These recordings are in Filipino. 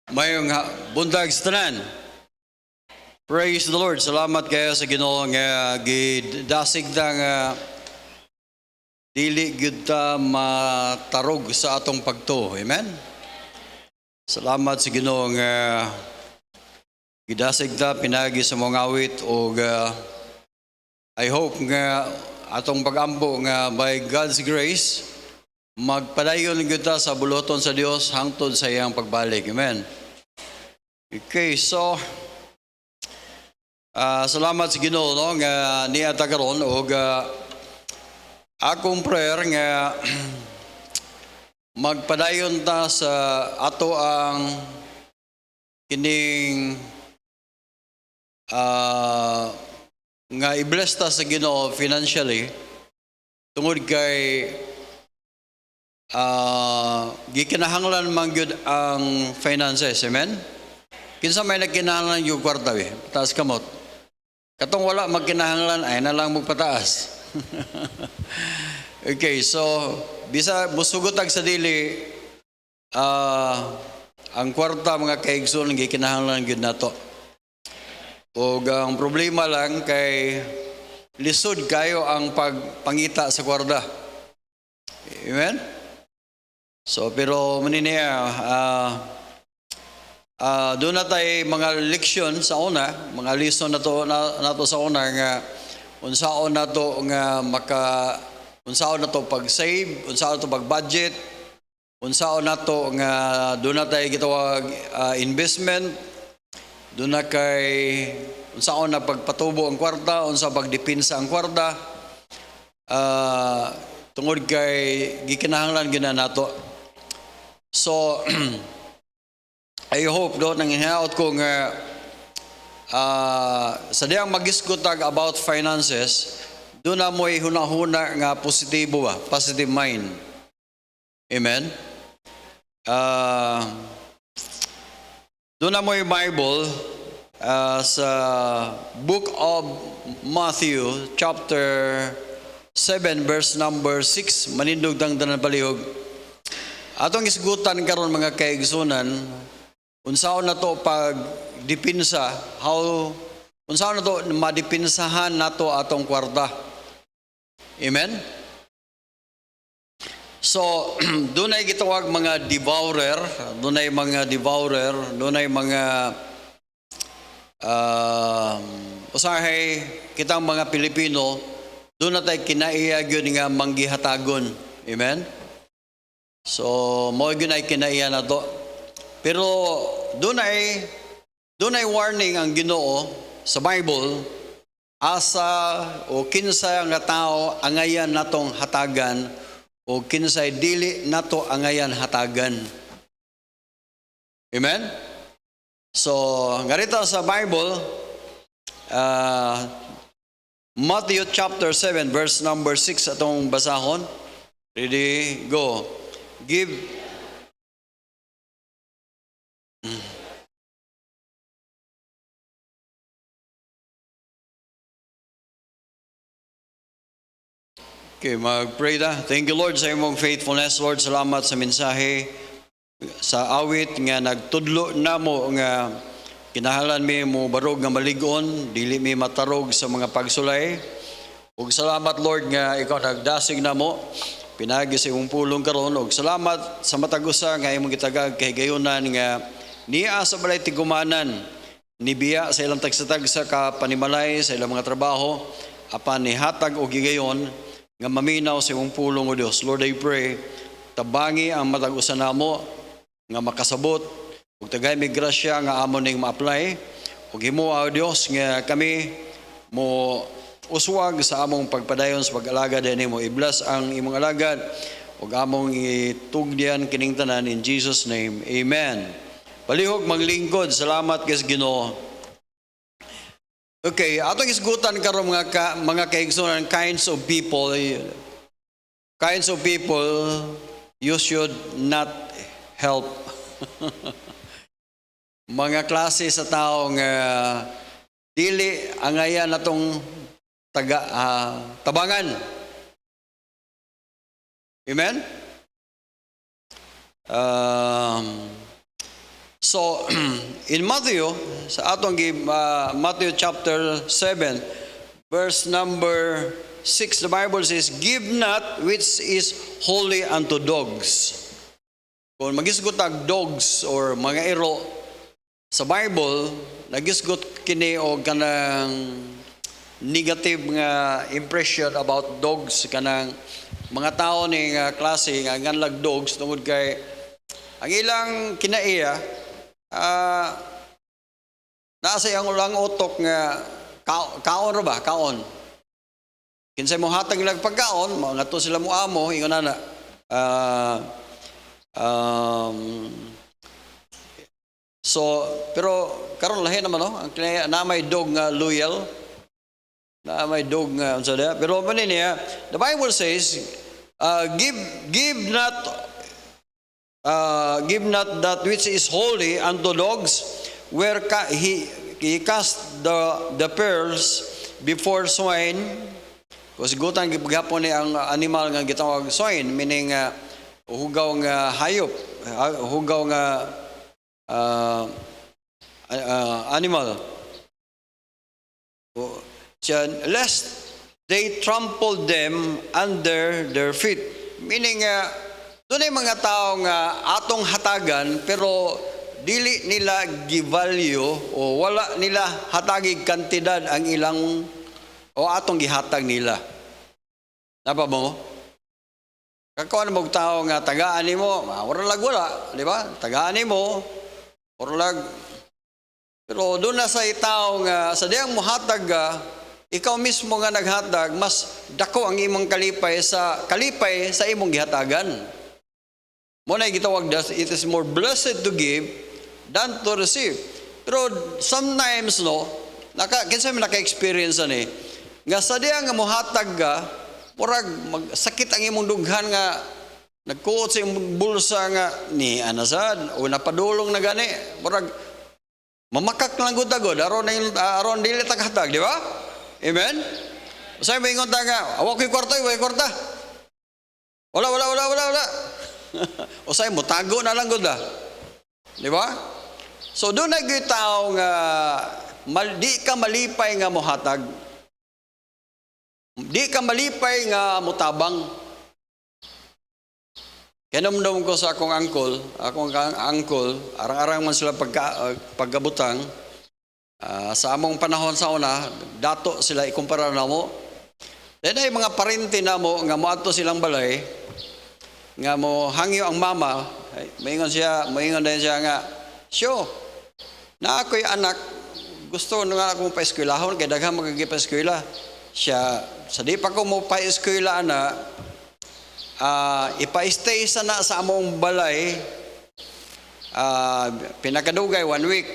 Mayong buntag sa tanan. Praise the Lord. Salamat kayo sa Ginoo nga gidasig ta nga dili gyud ta matarog sa atong pagtuo. Amen. Salamat sa Ginoo nga gidasig ta pinagi sa mga awit o I hope nga atong pagampo nga by God's grace magpadayon gyud ta sa buloton sa Dios hangtod sa iyang pagbalik. Amen. Okay, so salamat sa Ginoo no nga niya ta karon og akong prayer nga magpadayon ta sa ato ang kining nga i-bless ta sa Ginoo financially tungod kay gikinahanglan man gyud ang finances. Amen. Kinsa may nagkinahanglan yung kwarta taas kamot. Katong wala magkinahanglan ay na lang magpataas. Okay, so bisa busugotag sa dili ang kwarta mga kaigsoon gikinahanglan gyud nato. O ang problema lang kay lisod kayo ang pagpangita sa kwarta. Amen. So pero maniniya doon na tayo mga leksyon sa una, mga lesson nato sa una nga unsaon nato nga unsaon nato pag-save, unsaon nato pag-budget, unsaon nato nga doon na tayo gitawag investment, doon na kay unsaon na pagpatubo ang kwarta, unsa pagdepensa ang kwarta, tungod kay gikinahanglan gyud nato. So I hope nang hinaot ko nga sa diyang magisgutag about finances, doon na mo'y hunahuna nga positibo positive mind. Amen. Doon na mo'y Bible sa Book of Matthew chapter 7 verse number 6 manindog tang tanan palihog. Atong isgutan karon mga kaigsunan unsaon na to pag dipinsa, unsaon na to madipinsahan nato atong kwarta. Amen. So doon ay gitawag mga devourer, doon ay mga usahay kitang mga Pilipino, doon na tayo kinaiya gyud nga manggihatagon. Amen. So mo gyud ay kinaiya na to. Pero doon ay warning ang Ginoo sa Bible asa o kinsa nga tao angayan natong hatagan o kinsay dili nato angayan hatagan. Amen. So ngarita sa Bible Matthew chapter 7 verse number 6 atong basahon. Ready, go. Okay, mag-pray ta. Thank you, Lord, sa imong faithfulness. Lord, salamat sa mensahe, sa awit nga nagtudlo namo nga kinahanglan mi mo barog nga malig-on, dili mi matarog sa mga pagsulay. Ug salamat, Lord, nga ikaw nagdasig namo pinagi sa imong pulong karon. Ug salamat sa matag usa nga imong gitagag kay gayunan nga niya sa balay tigumanan nibiya sa ilang tagsa-tagsa ka panimalay sa ilang mga trabaho apan nihatag og gigayon nga maminaw sa imong pulong o Dios. Lord, I pray tabangi ang matag usa namo nga makasabot ug tagay mi grasya nga amon ning ma-apply ug himuha o Dios nga kami mo uswag sa among pagpadayon sa pag-alagad nimo. I-bless ang imong alagad ug among itugdian kining tanan in Jesus name. Amen. Palihog maglingkod. Salamat kay Ginoo. Okay, atong isgutan karon mga kaigsunan kinds of people you should not help. Mga klase sa tao nga dili angayan natong tabangan. Amen. So in Matthew, sa atong Matthew chapter 7, verse number 6, the Bible says, "Give not which is holy unto dogs." Kung magisgot tag dogs or mga iro sa Bible, nagisgot kini og kanang negative nga impression about dogs, kanang mga tao ni nga klase nga ganlag dogs tungod kay ang ilang kinaiya nasa ang ulang utok nga kaon ra ba kaon kinsay mo hatag nilang pagkaon mao nato sila mo amo ingon na so pero karon lahi naman no ang na may dog nga loyal na may dog nga unsa dia pero man niya the Bible says give not that which is holy unto dogs where he cast the pearls before swine. Kasi gutan gihapon ni ang animal nga gitawag swine, meaning hugaw nga hayop, hugaw nga animal. Lest they trample them under their feet. Meaning doon ay mga tao nga atong hatagan pero dili nila gi-value o wala nila hatagig kantidad ang ilang o atong gihatag nila. Napa mo? Kakuan mo tao nga tagaan nimo, wala, di ba? Tagaan nimo, lag. Pero doon na sa tao nga sa diyang mohatag ikaw mismo nga naghatag, mas dako ang imong kalipay sa imong gihatagan. Muna gitawag das, it is more blessed to give than to receive. Pero sometimes no, kinsa man naka-experience ani nga sa diya nga mohatag ka, murag magsakit ang imong dughan nga nagkuot sa imong bulsa nga ni anasad o napadulong na gani, murag mamakak lang gud-agod aron dili ta kahatag, di ba? Amen. Usay may ingon ta nga, awak ko'y kwarta, kwarta. Wala. Usay mo tago na lang gud di ba? So doon na gyud tao nga di ka malipay nga mohatag. Di ka malipay nga mutabang. Kinamdam ko sa akong uncle, arang-arang man sila pagkabutang. Sa among panahon sa una, dato sila ikumpara na mo. Then ay mga parente na mo, nga moadto silang balay, nga mo hangyo ang mama, maingon din siya nga, "Syo, na ako'y anak, gusto nga akong pa-eskwelahon, kaya daghang magagip-eskwela." Siya, sa di pa ko mo pa-eskwela na, ipa-stay sana sa among balay, pinakadugay 1 week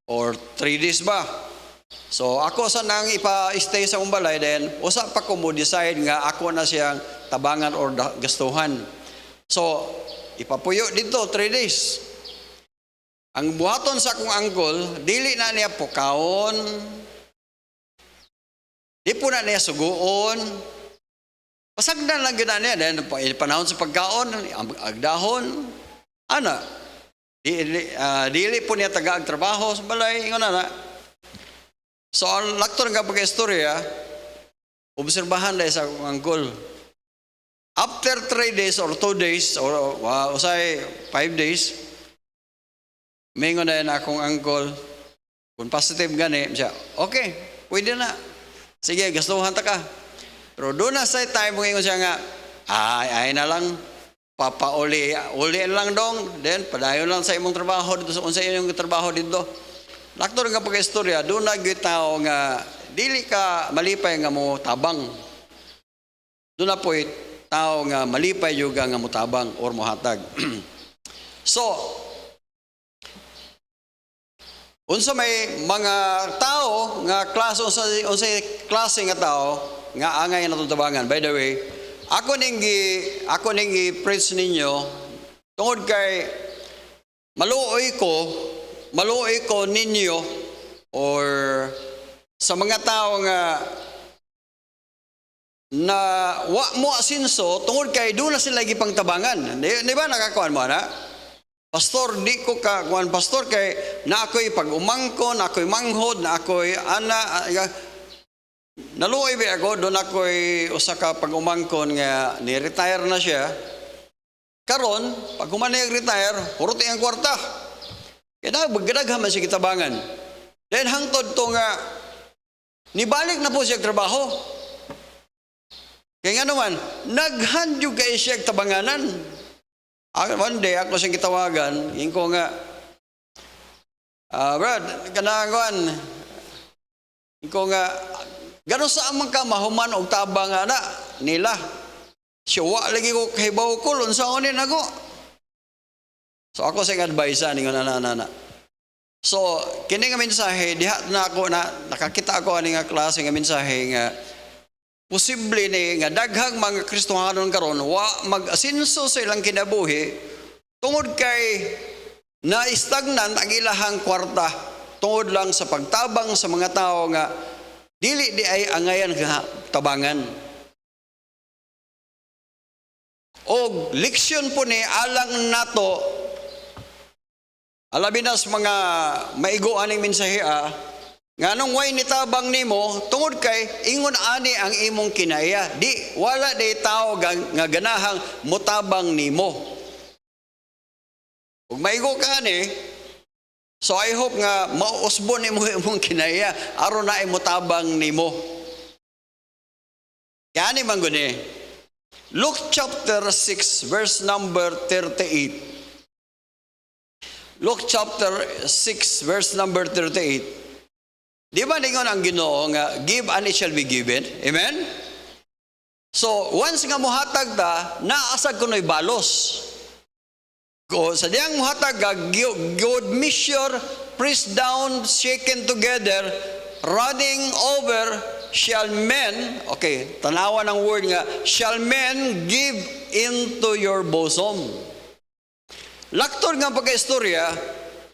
or 3 days ba. So ako sa nang ipa-stay sa among balay, then usa pa ko mo decide nga ako na siyang tabangan or gastuhan. So ipapuyo dito 3 days. Ang buhaton sa akong uncle, dili na niya pukaon, di po na niya suguon. Pasagdan lang gina niya. Then panahon sa pagkaon, agdahon, dili po niya taga trabaho sa balay, ingon na. So ang laktor nga pagka-istorya, obserbahan dahil sa akong uncle. After 3 days or 2 days, or usay 5 days, may ingon na akong uncle, kung positive gani, siya, okay, pwede na. Sige, gastuhan ta ka. Pero doon na sa time, ngayon siya nga, ay na lang, papauli lang dong, then padayon lang sa imong trabaho dito, sa imong trabaho dito. Laktor nga pag-istorya, doon na tao nga, dili ka malipay nga mo tabang. Doon na po tao nga malipay juga nga mo tabang or mo hatag. So, unsa may mga tao nga unsay klase nga tao nga angay natong tabangan. By the way, ako ning i-preach ninyo tungod kay maluoy ko ninyo or sa mga tao nga na wa mo asinso tungod kay doon na sila gipang tabangan. Di ba nakakuan mo na? Pastor, di ko ka kuan pastor kay na ako'y pag-umangkon, na ako'y manghod, na ako'y ana naluoy ba ako doon ako'y usa ka pag-umangkon nga ni-retire na siya. Karon, pag human retire, huruti ang kwarta. Kaya bagdaghan man siya kitabangan. Then hangtod to nga nibalik na po siya trabaho. Kaya nga naman, naghandyo kay siya tabanganan. One day, ako siyang kitawagan, yung ko nga, Brad, kananguan, yung ko nga, gano'n saan man ka mahuman o tabang na nila. Siya, lagi ko kahibaw ko, lunsaon din ako. So ako siyang advice, ningon na. So, kini nga mensahe, diha na ako, nakakita ako ani nga klase nga mensahe nga, posible ni nga daghang mga Kristohanon karon wa mag-asinso sa ilang kinabuhi tungod kay na-stagnan ang ilahang kwarta tungod lang sa pagtabang sa mga tao nga dili di ay angayan nga tabangan. O leksyon po ni alang nato alabinas mga maigo aning mensahe nga nung way nitabang nimo tungod kay ingon ani ang imong kinaya di wala day tao nga ganahang mutabang nimo ug maigo ka ni so I hope nga mausbon nimo imong kinaya aron na ay mutabang nimo kani man guni Luke chapter 6 verse number 38 Luke chapter 6 verse number 38 Di ba ningon ang Ginoo nga give and it shall be given? Amen? So, once nga muhatag ta, naasag kuno'y balos. Sa diyang muhatag ka, good measure, pressed down, shaken together, running over, shall men, okay, tanawa ng word nga, shall men give into your bosom. Laktor nga pagka-istorya,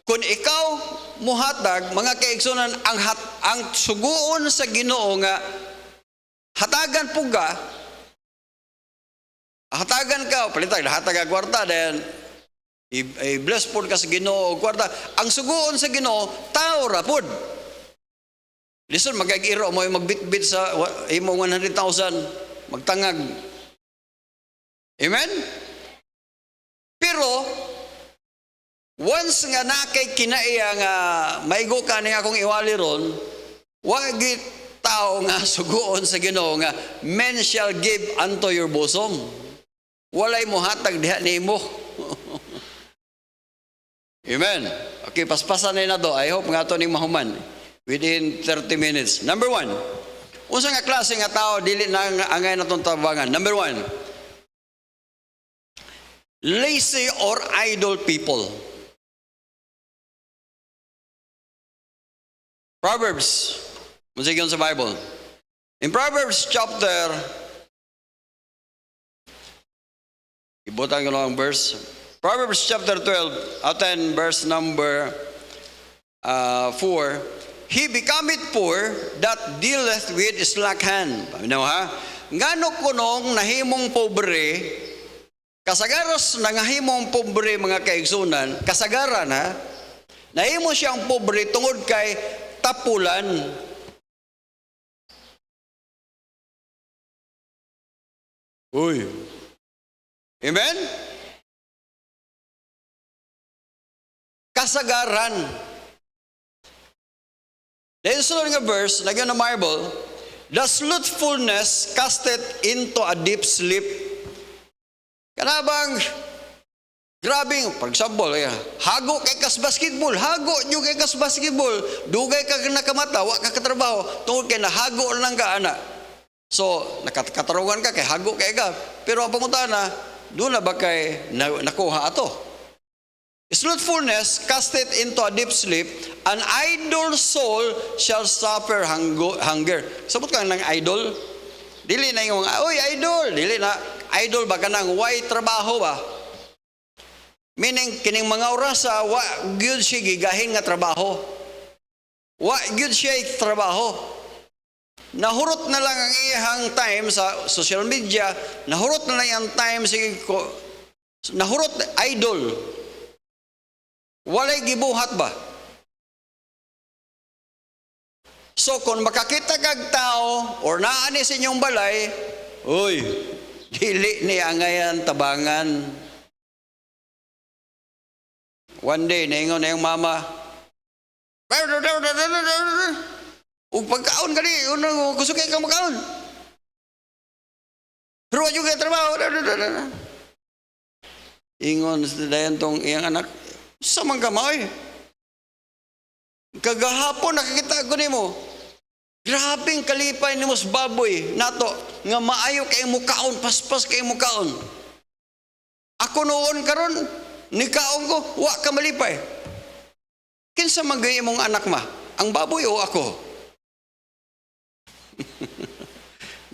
kung ikaw muhatag, mga kaigsunan, ang suguon sa Ginoo nga hatagan po ka, palitag, hatag ang kwarta, then i-bless po ka sa Ginoo kwarta. Ang suguon sa Ginoo, tao rapod. Listen, magagiro mo yung magbitbit sa imong 100,000, magtangag. Amen? Pero, once nga nakay kinaiya nga maigo ka niya akong iwali ron, wag tao nga suguon sa Ginoo nga men shall give unto your bosom. Walay mo hatag diha nimo. Amen. Okay, paspasan na to. I hope nga to ning mahuman within 30 minutes. Number 1. Unsa nga klase nga tao dili na angay natong tabangan? Number 1. Lazy or idle people. Proverbs, musigon sa Bible. In Proverbs chapter, ibutan ko lang ang verse. Proverbs chapter 12, aten verse number 4. He becometh poor that dealeth with slack hand. Paminaw ha? Ngano kunong nahimong pobre, kasagaras nangahimong pobre mga kaigsunan, kasagaran ha, nahimo siyang pobre tungod kay tapulan. Uy. Amen? Kasagaran. Then sunod nga verse, lagyan ng Bible, the slothfulness casteth into a deep sleep. Kanabang grabe, for example, hago kay kas basketball, hago nyo kay kas basketball, dugay ka nakamata, wa ka katrabaho, tungkol kay nahago lang ka, ana. So, nakatarugan ka kay hago kay ka, pero ang pangunta na, doon na ba kay nakuha ato? Slothfulness casteth into a deep sleep, an idle soul shall suffer hunger. Sabot ka ng idol? Dili na yung, oy, idol, dili na, idol ba ka nang, why trabaho ba? Meaning, kining mga orasa, wa gyud siya gigahin nga trabaho. Wa gyud siya trabaho. Nahurot na lang ang iyang time sa social media, nahurot na lang ang time nahurot idol. Walay gibuhat ba? So kung makakita kag tao or naani sa inyong balay, uy, dili ni angayan tabangan. One day, naingon na yung mama, ug pagkaon gali, gusto kayo kang makaon. Pero yung kaya trabaho. Ingon sa dayan tong iyang anak, samang gamay. Kagahapon nakakita ko nimo. Grabing kalipay ni mos baboy nato nga maayo kay mukaon, paspas kay mukaon. Ako noon karon nikaon ko, wa ka malipay. Kinsa man gay imong anak ma? Ang baboy o ako?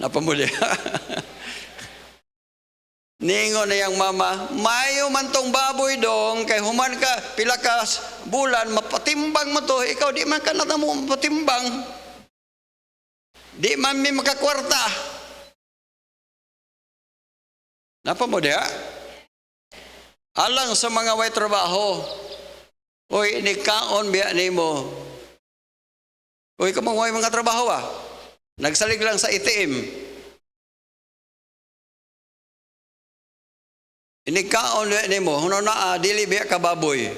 Napamuli. Ningon na yang mama, mayo man tong baboy dong, kay human ka pilakas bulan, mapatimbang mo to, ikaw di man ka natamo mapatimbang. Di man mi makakwarta. Napamuli ha? Alang sa mga way trabaho, oy, inikaon biya nimo. Oy, kamang way mga trabaho ah. Nagsalig lang sa ATM. Inikaon biya nimo, huno na dili biya ka baboy.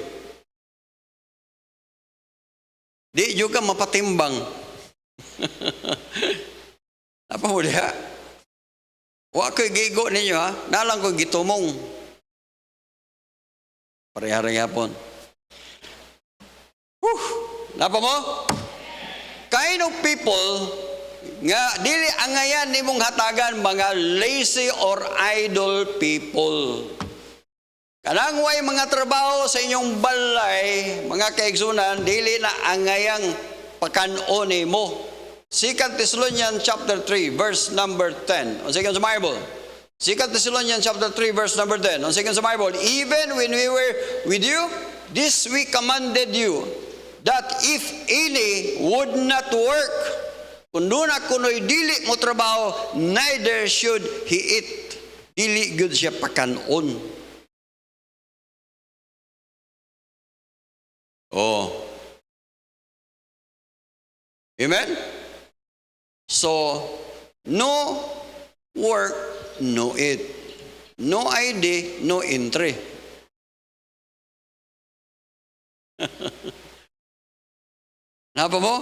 Di juga mapatimbang. Apa mo diha? Wa ko'y gigo ninyo ha, nalang ko'y gitumong. Pareha-reha yapon. Napa mo? Kind of people nga dili angayan nimong hatagan mga lazy or idle people. Kanang way mga trabaho sa inyong balay, mga kaigsunan, dili na angayang pakanon nimo. 2 Thessalonians chapter 3 verse number 10. On second sa Bible. 2 Thessalonians chapter 3 verse number 10. On second sa Bible, even when we were with you, this we commanded you, that if any would not work, kung doon kuno'y dili mo trabaho, neither should he eat. Dili good siya pakanon. Oh. Amen? So, no work, no eat. No ID, no entry. Napa mo?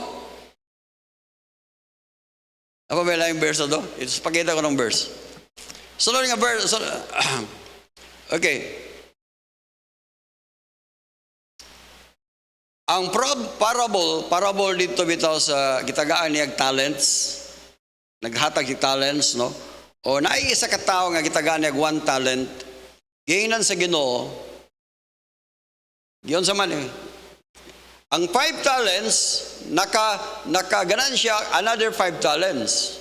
Apa ba yung verse na to? Ipakita ko ng verse. Sunod nga verse. Okay. Ang parable dito bitaw sa gitagaan niyag talents. Naghatag si talents, no? O naiisa ka tao nga gitagaan niyag 1 talent. Giingnan sa Ginoo. Giyon sa man eh. Ang 5 talents, nakaganan siya another 5 talents.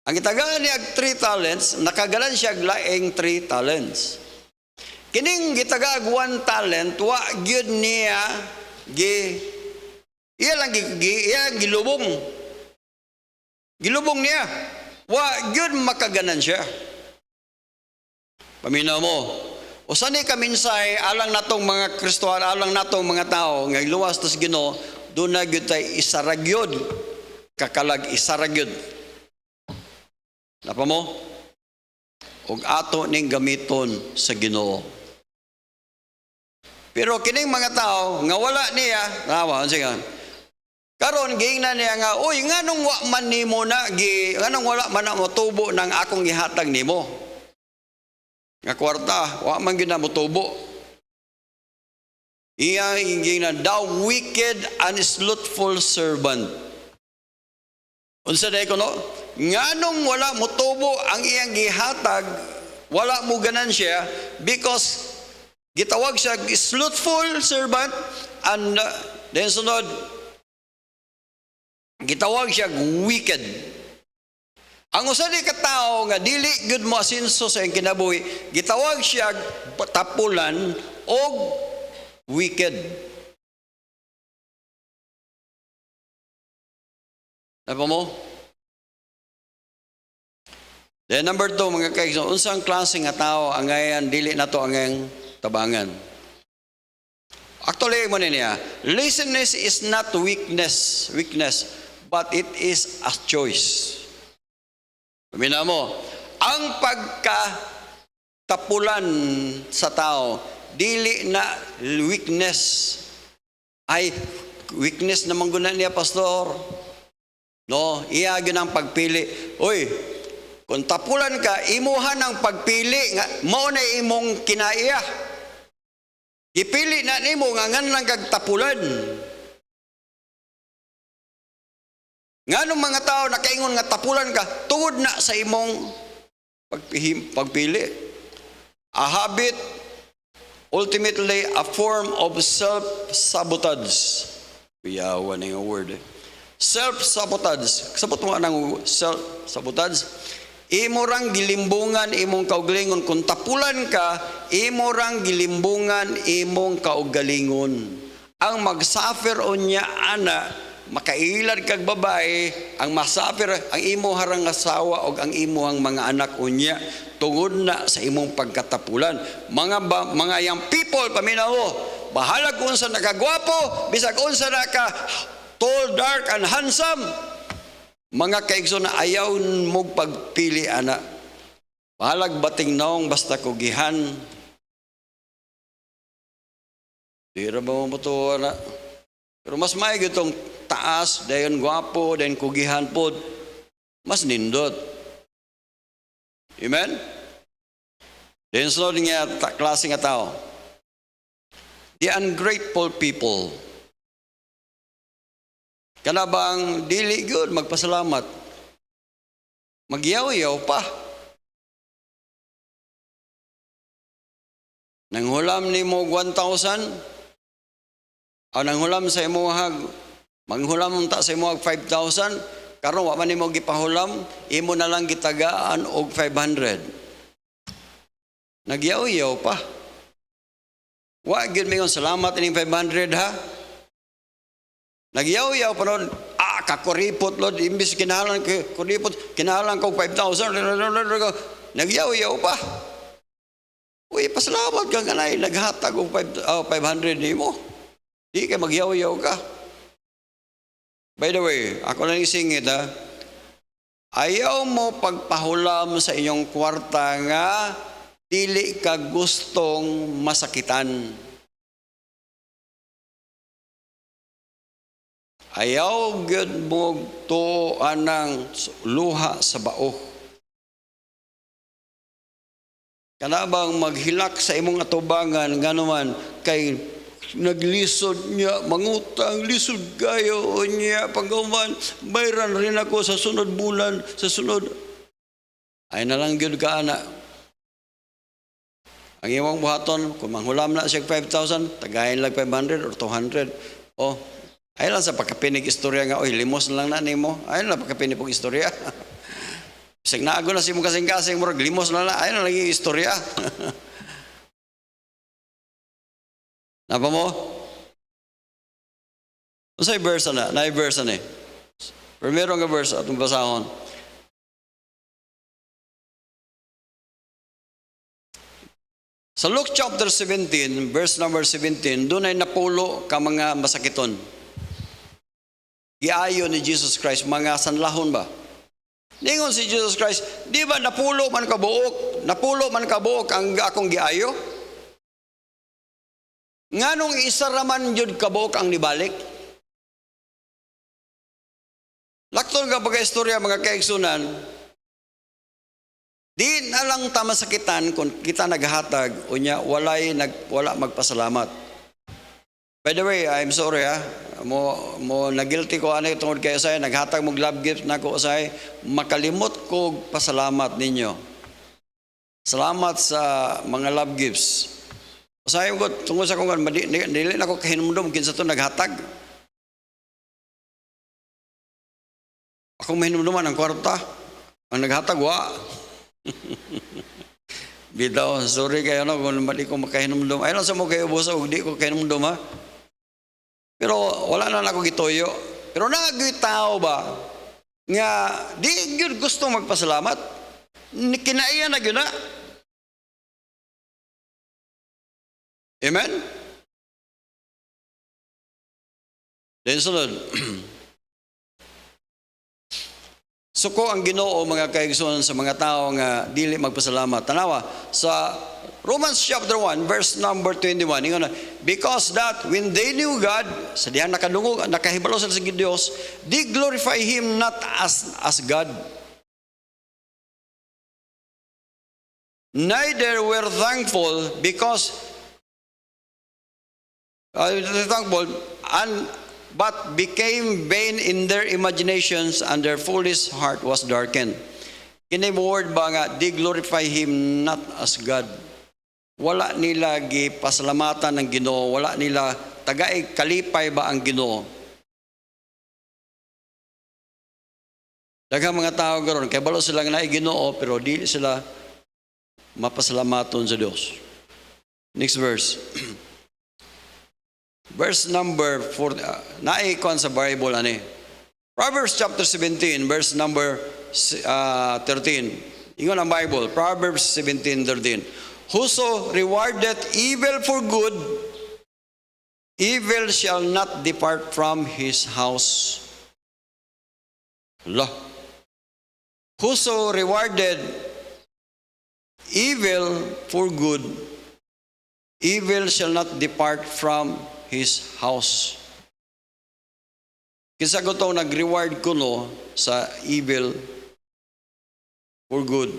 Ang gitagaan niyag 3 talents, nakaganan siya laing 3 talents. Kining gitagaag 1 talent, wa gyud niya iya lang gilubong. Gilubong niya. Wa gyud makaganan siya. Paminaw mo. O sani ka minsay alang natong mga Kristohan, alang natong mga tao nga luwas tas Ginoo, do na gyud tay isaragyod. Kakalag isaragyod. Napa mo? Og ato ning gamiton sa Ginoo. Pero kining mga tao nga wala niya, nawa sige. Karon giingnan niya nga, uy, nganong wa man nimo na nganong wala man na motubo nang akong gihatag nimo. Nga kwarta, wa man gyud na motubo. Iya giingnan, thou wicked and slothful servant. Unsa day ko no? Nganong wala motubo ang iyang gihatag, wala mo ganansya because gitawag siya slothful servant and then sunod gitawag siya wicked. Ang usa di ka tawo nga dili gud mo asinso sa iyang kinabuhi, gitawag siya tapulan og wicked. Napa mo? Then number 2 mga kaigsoon, unsang klase nga tao ang ngayon dili nato ang tabangan. Actually, mo niya, laziness is not weakness, but it is a choice. Pamina mo, ang pagkatapulan sa tao, dili na weakness. Ay, weakness naman guna niya, pastor. No, iya yun ang pagpili. Uy, kung tapulan ka, imuhan ang pagpili, nga, mao na imong kinaiya. Ipili na nimo nga ngan kag tapulan. Nganong mga tao nakaingon nga tapulan ka tungod na sa imong pagpili. A habit, ultimately a form of self-sabotage. Piyawan na yung word. Self-sabotage. Sabot mo ng self-sabotage. Imo rang gilimbungan imong kaugalingon. Kung tapulan ka, imo rang gilimbungan imong kaugalingon. Ang magsuffer o niya, ana, makailad kag babae, ang masuffer, ang imo harang asawa o ang imo ang mga anak o niya, tungod na sa imong pagkatapulan. Mga young people, paminaw, bahala kung sa nakagwapo, bisag unsa na ka, tall, dark, and handsome, mga kaigsoon na ayaw mo pagpili, ana. Bahalag bating naong basta kugihan. Dira ba mo ito, ana? Pero mas may gitong taas, dayon gwapo, dayon kugihan po, mas nindot. Amen? Dayon sunod nga klase nga tao. The ungrateful people. Kana bang dili good magpasalamat? Magyaw-yaw pa. Nanghulam ni mo 1,000, o nanghulam sa imo manghulam ta sa imo 5,000, karon wa man nimo gipahulam, imo na lang gitagaan og 500. Nagyaw-yaw pa. Wa gyud mingon salamat ining 500 ha. Nagyaw-yaw pa nun, kakuripot, Lord, imbis kinahalan ko, kuripot, kinahalan ko 5,000, nagyaw-yaw pa. Uy, pasalamat ka nga na, naghatag ko 500 ni mo. Di ka magyaw-yaw ka. By the way, ako lang isingit ha, ayaw mo pagpahulam sa iyong kwarta nga, dili ka gustong masakitan. Ayaw gyud mo to anang luha sa bao. Kana bang maghilak sa imong atubangan nganuman kay naglisod niya, mangutang, lisod kayo niya, pagkaman, bayran rin ako sa sunod bulan, sa sunod. Ay na lang gyud ka ana. Ang imong buhaton, kung manghulam na siya 5,000, tagayin lang 500 or 200. Oh, ay lang sa pagkapinig istorya nga, oy, limos na lang na nimo. Ay lang pagkapinig pong istorya. Sig naago na si mong kasing-kasing, murag limos na lang, ay lang lagi istorya. Napa mo? Unsay verse na? Naay verse na eh. Primero nga verse atong basahon. Sa Luke chapter 17, verse number 17, doon ay napulo ka mga masakiton. Giayo ni Jesus Christ, mga sanlahon ba? Ningon si Jesus Christ, di ba napulo man kabuok ang akong giayo? Nganong isa raman yun kabuok ang nibalik? Lakton ka pagka-istorya mga kaigsunan, di na lang tama sakitan kung kita naghatag o niya wala magpasalamat. By the way, I'm sorry ha. Mo nagilty ko ano tungod kayo say naghatag mog love gift nako say makalimot ko pasalamat ninyo. Salamat sa mga love gifts. Say ko tungod sa kung dili na ko kahinumdum kinsa to naghatag. Ako mahinumduman ang kwarta. Ang naghatag wa. Bitaw, sorry kayo no kung mali ko makahinumdum. Ay lang sa mo kayo bosa ug di ko kahinumdum ha. Pero wala na ako gitoyo. Pero nagay tao ba nga di gyud gusto magpasalamat? Kinaiya na gyud na. Amen? Then sunod. Suko ang Ginoo mga kaigsoon sa mga tao nga dili magpasalamat. Tanawa sa Romans chapter 1 verse number 21 ingon na, because that when they knew God, sa diha nakadungog nakahibalo sila sa Dios, they glorify him not as God. Neither were thankful because but became vain in their imaginations, and their foolish heart was darkened. Kini word ba nga, they glorify him not as God. Wala nila gipasalamatan ng Ginoo, wala nila tagay kalipay ba ang Ginoo. Daghang mga tao garon kay balo sila nga naay Ginoo pero dili sila mapasalamaton sa Dios. Next verse. Verse number 4, naikon sa Bible ani. Proverbs chapter 17 verse number 13. Ingon ang Bible, Proverbs 17:13. Whoso rewardeth evil for good, evil shall not depart from his house. Allah. Whoso rewarded evil for good, evil shall not depart from his house. Kinsa ko to nag-reward ko no sa evil for good.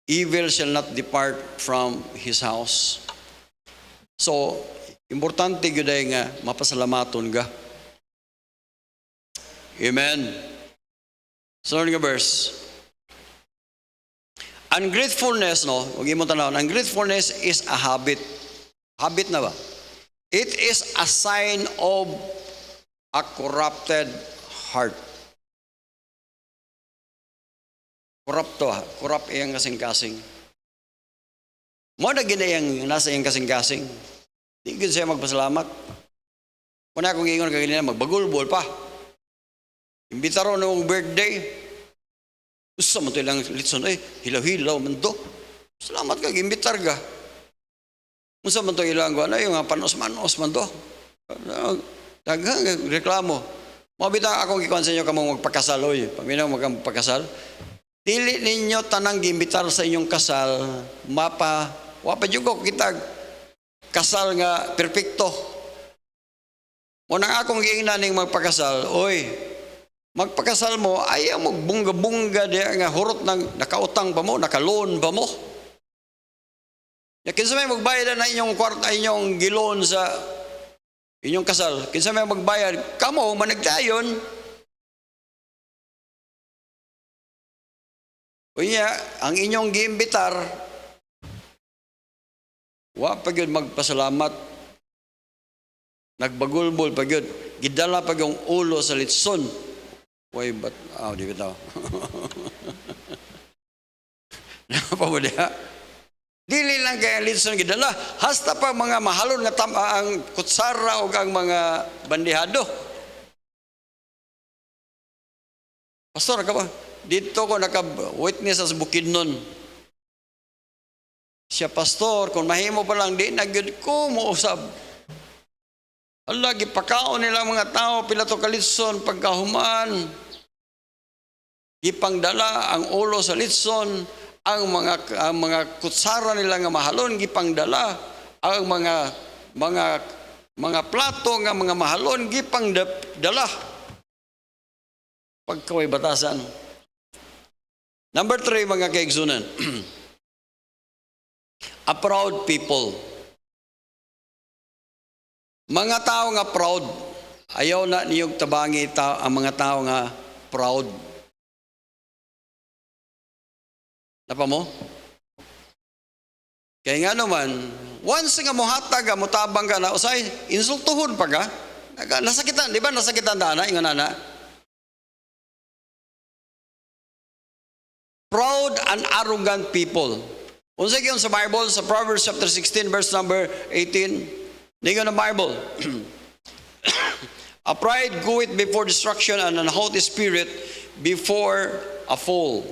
Evil shall not depart from his house. So, importante gyud nga mapasalamaton ka. Amen. Sunod nga verse. Ungratefulness, no? Huwag mo tanawin. Ungratefulness is a habit. Habit na ba? It is a sign of a corrupted heart. Corrupt to ha. Corrupt iyang kasing-kasing. Mo na ginayang nasa iyang kasing-kasing. Di gid siya magpasalamat. Kung akong ingon kaganina, magbagulbol pa. Imbitaro na mong birthday. Usa man to ilang litson, hilaw-hilaw man to. Salamat ka, gimbitar ka. Usa man to ilang ko, yung panos-manos man to. Daghang reklamo. Mabita akong gikuan sa inyo kamong magpakasal, oy. Paminaw magpakasal. Dili ninyo tanang gimbitar sa inyong kasal, wapa juga kita kasal nga perpekto. Munang akong giingnaning magpakasal, oy, magpakasal mo, ayaw mo bunga-bunga diya nga hurot ng nakautang pa mo, nakaloan pa mo. Kinsa may magbayad na inyong kwarta, inyong giloan sa inyong kasal. Kinsa may magbayad, kamo managdayon. Kunya, ang inyong giimbitar, wa pa gyud magpasalamat. Nagbagulbol pa gyud. Gidala pa yung ulo sa litson. Why, but, di ba ito? Napabuliha. Dili lang kaya litson gidala. Hasta pa mga mahalon nga ang kutsara o ang mga bandihado. Pastor, ka ba? Dito ko naka-witness sa Bukidnon. Siya, pastor, kung mahimo pa lang, di nagyod ko muusab. Allah, gipakaon nila mga tao, pila to kalitson, pagkahuman. Gipangdala ang ulo sa litson, ang mga kutsara nila nga mahalon, gipangdala. Ang mga plato nga mga mahalon, gipangdala. Pagkaway batasan. Number 3, mga kaigsunan. A proud people. Mga tao nga proud. Ayaw na niyog tabangi ang mga tao nga proud. Napa mo? Kaya nga naman, once nga muhatag ka, mutabang ka na, usay, insultuhon pa ka. Nasakitan, di ba? Nasakitan na, ingon na. Proud and arrogant people. Unsa gyud sa Bible sa Proverbs chapter 16 verse number 18. Ningon ang Bible. A pride goeth before destruction, and an haughty spirit before a fall.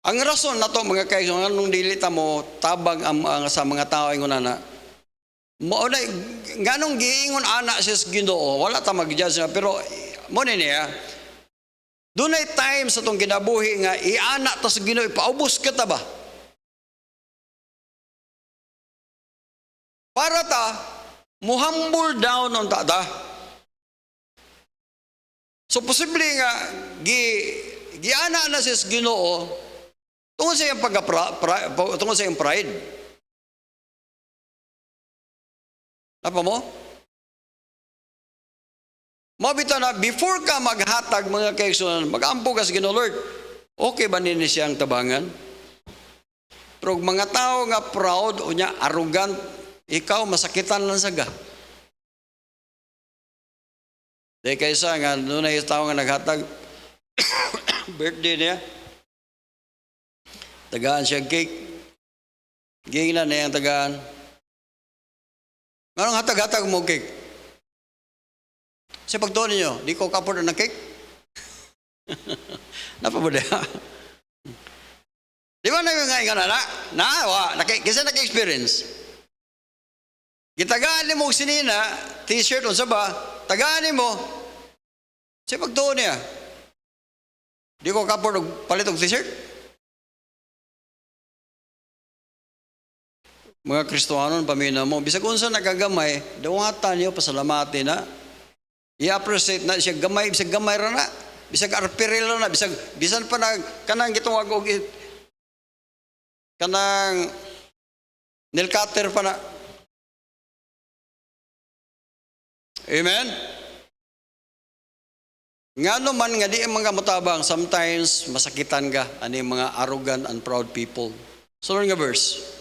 Ang rason na to mga kaigsoon, nung dilita mo tabang sa mga tao ingon ana. Mao na nganong giingon ana sis Ginoo, wala ta mag-judge na pero mo ni niya. Dunay time sa tong kinabuhi nga iana ta sa Ginoo, ipaubos ka ta ba? Para ta humble down on ta. So posible nga giana na sis Ginoo tungod sa iyang tungod sa iyang pride. Apa mo? Mabita na, before ka maghatag mga kaigsunan, mag-ampo ka sa Ginoo, Lord, okay ba nini siyang tabangan? Pero mga tao nga proud o niya arrogant, ikaw masakitan lang saga. Dahil kaysa nga, doon na yung tao nga naghatag, birthday niya, tagaan siya cake, gingnan na yung tagaan. Anong hatag-hatag mo cake? Sa pagtuon ninyo, di ko kapod na cake? Napabuda. Di ba na yung nga na? Kasi naka-experience. Gitagaan mo sinina, t-shirt o saba, tagaan mo. Sa pagtuon niya, di ko kapod palit og t-shirt? Mga Kristohanon, pamina mo, bisag unsa nagagamay, dawatan niyo, pasalamatin na. I-appreciate na siya gamay, bisag gamay ra na. Bisag arperil na, bisan pa na, kanang gitong og kanang nail cutter pa na. Amen? Nga naman nga di mga matabang, sometimes masakitan ka, ani mga arrogant and proud people. So, nga verse.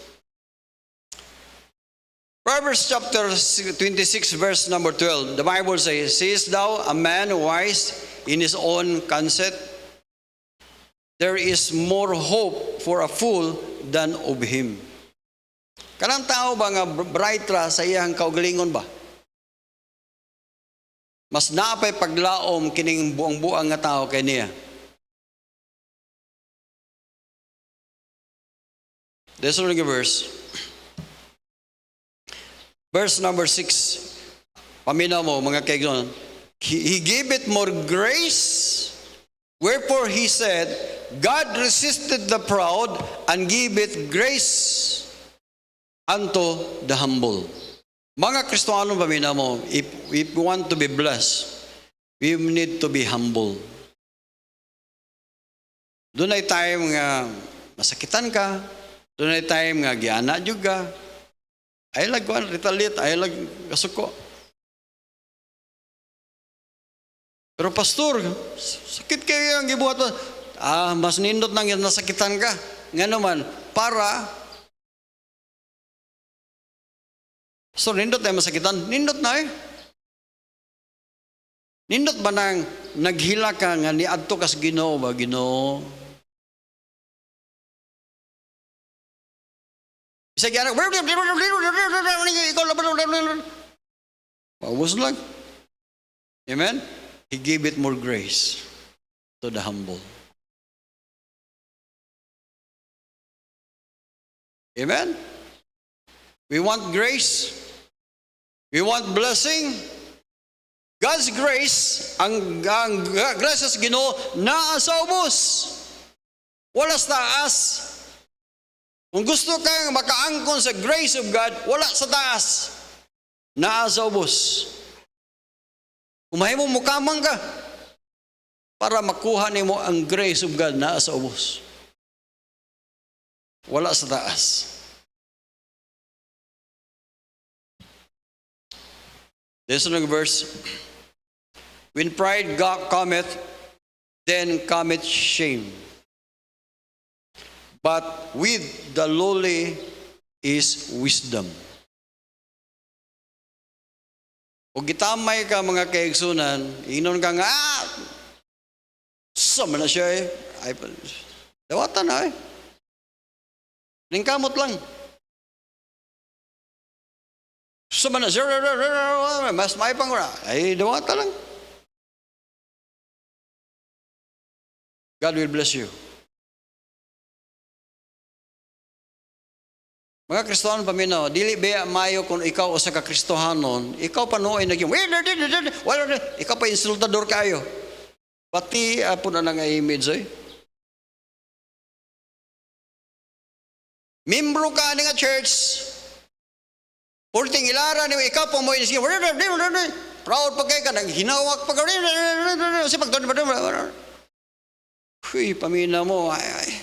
Proverbs chapter 26 verse number 12, the Bible says, "Seest thou a man wise in his own conceit? There is more hope for a fool than of him." Kanang tao ba nga bright ra sa iyang kaugalingon ba? Mas naapay paglaom kining buang-buang nga tao kay niya. This is the verse. Verse number 6, paminaw mo mga kaigsoon, He gave it more grace, wherefore he said, God resisted the proud and gave it grace unto the humble. Mga Kristohanon, paminaw mo, if we want to be blessed, we need to be humble. Doon ay time nga masakitan ka, doon ay time nga giana juga, ay lagwan, retaliate, ay kasuko. Pero pastor, sakit kayo ang gibuhat mo. Mas nindot nang nasakitan ka. Nga naman, para, so nindot ay masakitan, nindot na eh. Nindot ba nang naghila ka nga niadto kas Ginoo ba, Ginoo? Sige, paubos lang. Amen? He gave it more grace to the humble. Amen? We want grace. We want blessing. God's grace, ang grace sa Ginoo, naa sa ubos. Wala sa taas. Kung gusto kang makaangkon sa grace of God, wala sa taas. Naa sa ubos. Umahay mo mukamang ka para makuha nimo ang grace of God naa sa ubos. Wala sa taas. This is the verse. When pride cometh, then cometh shame. But with the lowly is wisdom. O gitamay ka mga kaigsunan, inon ka nga, sama na siya eh. Ay, dawatan na eh. Lingkamot lang. Sama na siya, mas may pang ay, dawatan lang. God will bless you. Mga Kristohanon paminaw, dili ba mayo kung ikaw usa ka Kristohanon, ikaw panuoy nagyong, ikaw pa insultador kayo. Pati po na nga image ay. Membro ka nga church, pulting ilara ni ikaw pa mo inisigaw, proud pa kayo ka, hinawak pa kayo, huy, paminaw mo, ay.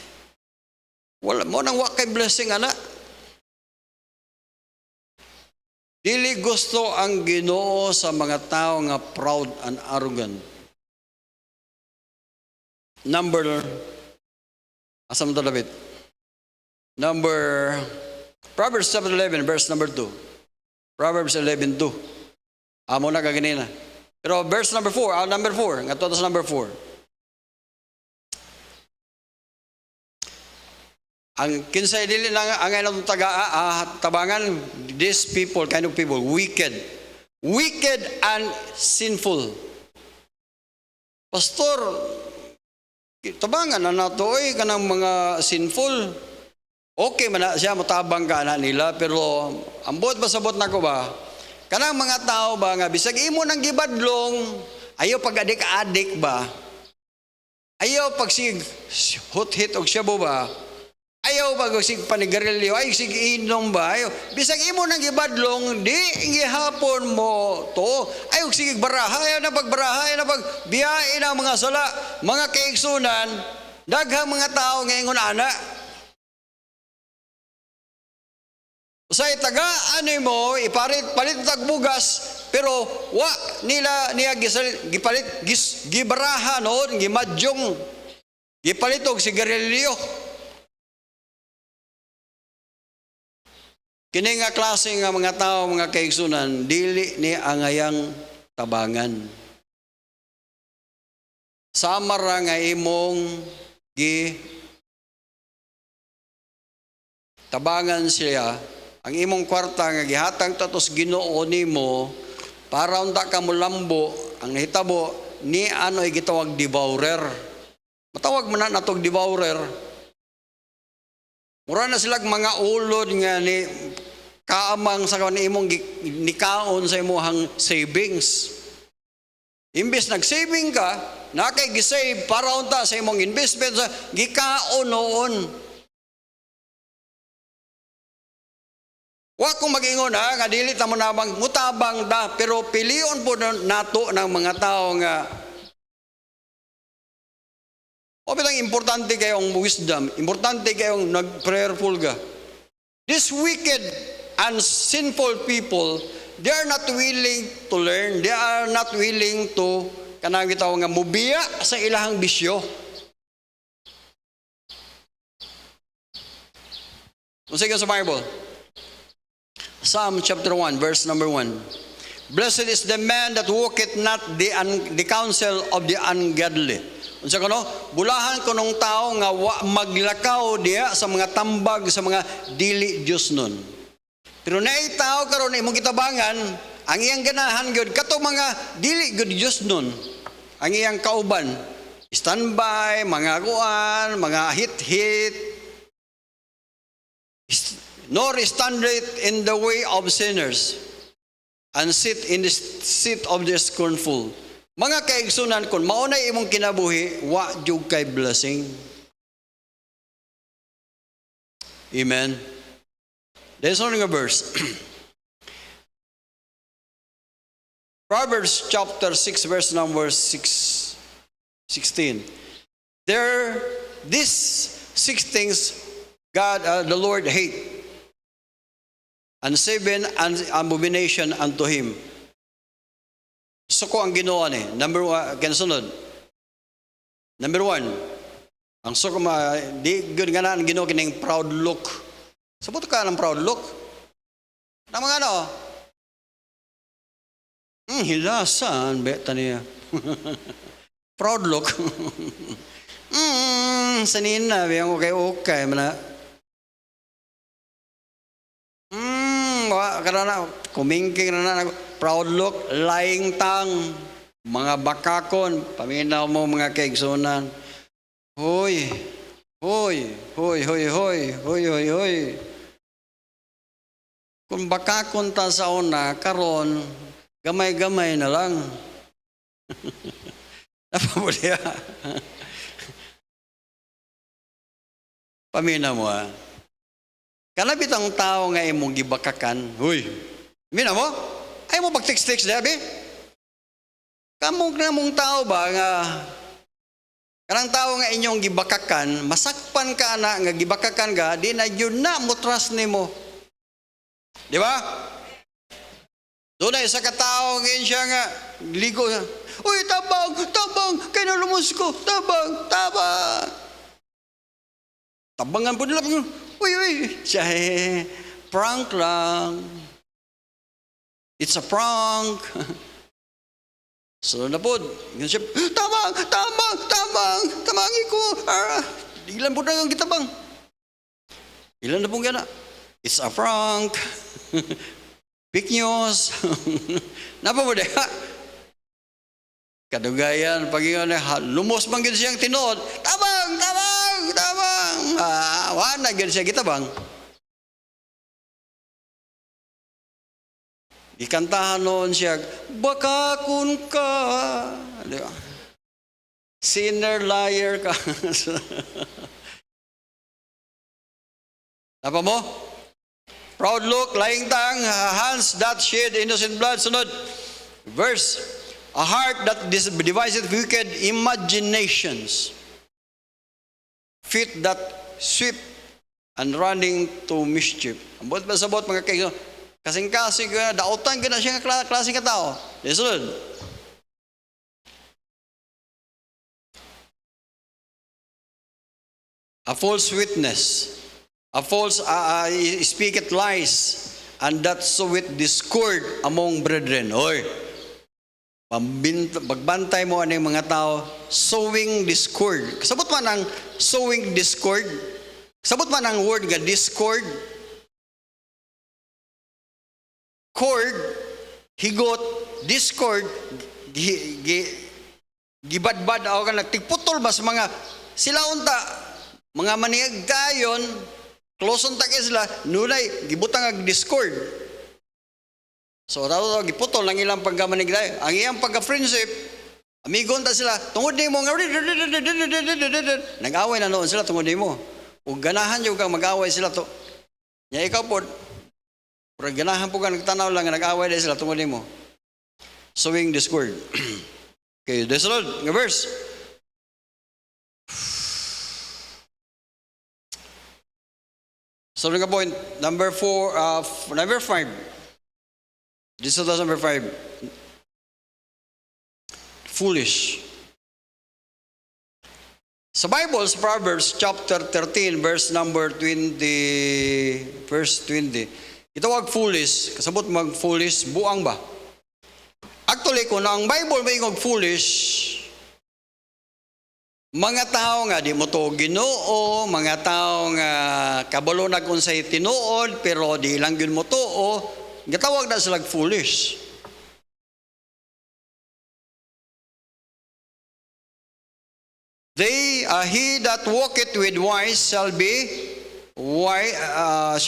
Wala mo nang wakay blessing, anak. Dili gusto ang Ginoo sa mga tao nga proud and arrogant. Asam to David? Proverbs chapter 11, verse number 2. Proverbs 11:2. Amo na kaganina. Pero verse number 4, number 4, nga to sa number 4. Ang kinsay dili lang ang ilang tabangan, these people, kind of people, wicked and sinful. Pastor, tabangan na natoy kanang mga sinful. Okay man na siya, matabang ka na nila, pero ang buot basabot na ko ba, kanang mga tao ba nga bisag imo nang gibadlong, ayaw pag-adik-adik ba, ayaw pag hut-hit og syabo ba, ayaw pag panigarilyo, ay sige inom ba, ayaw, bisag imo nang gibadlong, di gihapon mo to, ayaw sige baraha, ayaw na pagbaraha, ayaw na pagbiyain ang mga sala, mga kaigsunan, daghang mga tao ngayon ana. Usay taga ano mo, palit tagbugas, pero wa nila niya gipalit, gibaraha noon, gimadyong, gipalit og sigarilyo. Kini nga klase nga mga tao, mga kaigsunan, dili ni angayang tabangan. Samara nga imong tabangan siya, ang imong kwarta nga gihatag tatos Ginoo nimo para unta ka mulambo, ang hitabo ni ano ay gitawag devourer. Matawag man na natog devourer. Mura na silag mga ulod nga ni kaamang sa kawan imong nikaon sa imong savings. Imbes nag-saving ka, nakay gisave para unta sa imong investment sa gikaon noon. Wa kong mag-ingon nga dili ta mo nabang mutabang da, pero pilion po nato ng mga tao nga o bitang importante kayong wisdom, importante kayong nag-prayerful ka. These wicked and sinful people, they are not willing to learn. They are not willing to, kanang gitaw nga, mubiya sa ilahang bisyo. Sige sa Bible. Psalm chapter 1, verse number 1. Blessed is the man that walketh not the counsel of the ungodly. Unsa kano? Bulahan ko nung tao nga maglakaw diya sa mga tambag sa mga dili Dios nun. Pero naay tao karon imong gitabangan, ang iyang ganahan gyud kato mga dili gyud Dios nun. Ang iyang kauban, standby, mga kuan, mga hit-hit. Nor standeth in the way of sinners, and sit in the seat of the scornful. Mga kaigsunan, kung maunay imong kinabuhi, wa jud kay blessing. Amen. There's only a verse. Proverbs chapter 6, verse number 16. These 6 things God, the Lord hate, and 7 an abomination unto him. Suko ang Ginoo ni. Number 1, kanasunod. Number 1, ang suko di good nga na ang Ginoo kining proud look. Sabot ka ng proud look. Na mga ano? Hilasan, beta niya. Proud look. Sanin na, biyang okay, mana. Karana, kumingking na proud look, lying tongue, mga bakakon, paminaw mo mga kaigsunan. Hoy. Kung baka kunta sa una, karon gamay-gamay na lang. Napabuli ha? Pamina mo ha? Kalabit ang tao nga imong gibakakan, huy, mina mo? Ay mo pag-text-text dabi? Kamong na mong tao ba nga kanang tao nga inyong gibakakan, masakpan ka na nga gibakakan ka, di na yun na mo trust nimo. Di ba? Doon na isa katao ngayon siya nga, ligo siya. Uy, tabang, kaya nalumos ko, tabang. Tabangan po nila, uy, siya, prank lang. It's a prank. So na po, yun siya, tamangi ko. Ilan po na yung kitabang. Ilan na pong gana. It's a prank. Fake news. Napa mo deha? Kadugayan, pag yun, lumos man gid siyang tinuod. Tabang. Wala gid siya kitabang. Ikantahan noon siya, baka kun ka. Sinner, liar ka. Napa mo? Proud look, lying tongue, hands that shed innocent blood. Sunod, verse, a heart that deviseth wicked imaginations, feet that sweep and running to mischief. Ambot ba sabot mga kayo? Kasing-kasing, dautan ka na siya nga klaseng katao. Sunod, a false witness, a false speaketh lies, and that soweth discord among brethren. Oy, pagbantay mo ano yung mga tao, sowing discord. Kasabot man ang sowing discord? Kasabot man ang word nga discord? Cord, higot, discord, gibadbad ako ka nagtigputol ba sa mga sila unta, mga maniyag dayon, close unta kay sila, nunay, gibutang ag discord. So, daw giputol ang ilang pagkamanig dayon. Ang iyang pagka-friendship, amigo unta sila, tungod ni mo, nag-away na noon sila tungod ni mo. Kung ganahan yung kang mag-away sila to, niya ikaw po, pero ganahan po ka nagtanaw lang, nag-away na sila tungod ni mo. Sowing discord. Okay, this is the verse. So, point, number 5. This is number 5. Foolish. Sa Bible, sa Proverbs chapter 13, verse number 20, verse 20, itawag foolish, kasabot mag-foolish, buang ba? Actually, kung ang Bible may foolish, mga tao nga di mo to Ginoo, mga tao nga kabalo na kung sa'y tinuod, pero di lang yun mo to, gatawag na sila foolish. He that walketh with wise shall be wise,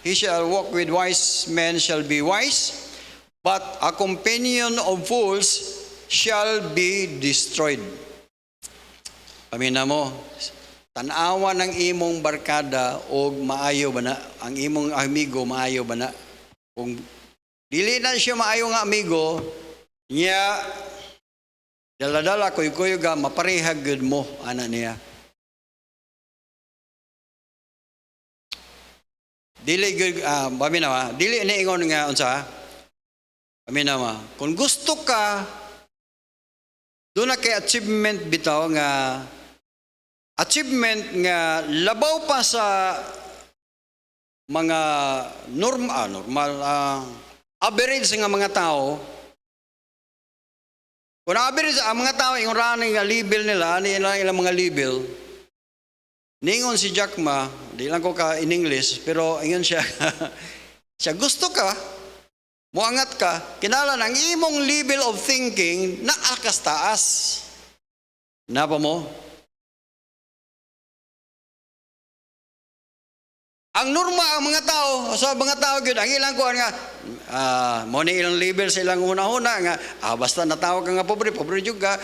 he shall walk with wise men shall be wise, but a companion of fools shall be destroyed. Pamina mo, tanawa ng imong barkada o maayo ba na, ang imong amigo maayo ba na. Kung dili na siya maayo nga amigo, niya dala-dala kuy-kuy ga maparehag gud mo ana niya. Dili gud pamina dili ni ingon nga unsa? Pamina ma, kung gusto ka doon na kay achievement bitaw nga achievement nga labaw pa sa mga normal average nga mga tao. Kung average ang mga tao yung running nga level nila, ilang mga level, ningon si Jack Ma, di lang ko ka in English, pero ingon siya, siya gusto ka, muangat ka, kinala ng imong level of thinking na akas taas. Napa mo? ang norma ang mga tao, sa mga tao gyud ang ilang kuan nga mo ni ilang level sa ilang una-una nga basta natawag ka nga pobre jud ka.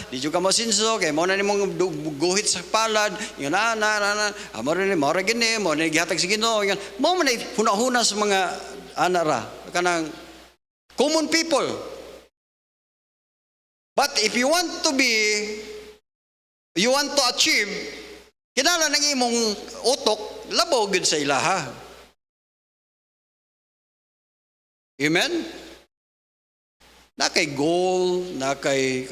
Di jud ka masinso kay mo na nimong guhit sa palad, yun mo rin mo ra gini, mo ni gihatag sa Ginoo. Mo man huna-huna sa mga anara kanang common people. But if you want to achieve, kinahanglan ng imong utok labaw gud sa ilaha. Amen? Na kay goal, na kay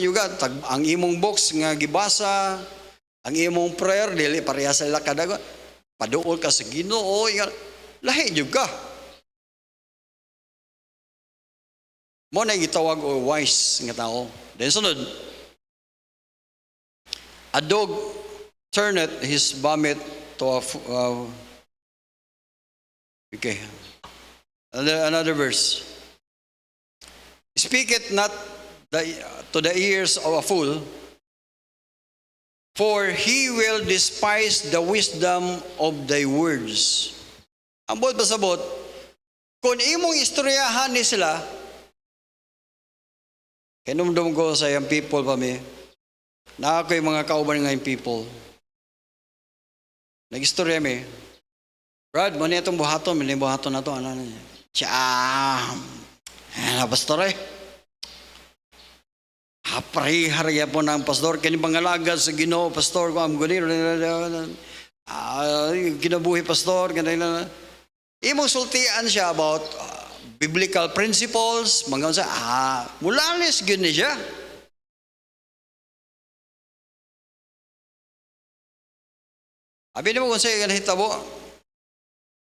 yuga ang imong box nga gibasa, ang imong prayer dili pareha sa ila kada paduol ka sa Ginoo, lahi jud ka. Mo na gitawag o wise nga tao. Then sunod, a dog turneth his vomit to a okay. Another verse. Speak it not to the ears of a fool, for he will despise the wisdom of thy words. Ang bot pasabot, kung imong istoryahan ni sila, kinumdum ko sa yung people pa mi, na ako yung mga kauban nga yung people. Nag-istorya mi, Brad, mo niya itong buhaton, may buhaton na ito, ano niya. Pastor Haparihariya po ng pastor, kinipangalaga sa Ginoo, pastor ko, ang gunir, kinabuhi pastor, ganyan. Imong sultian siya about biblical principles, mga mulalis, gini siya. Abi mo kung sa'yo hitabo,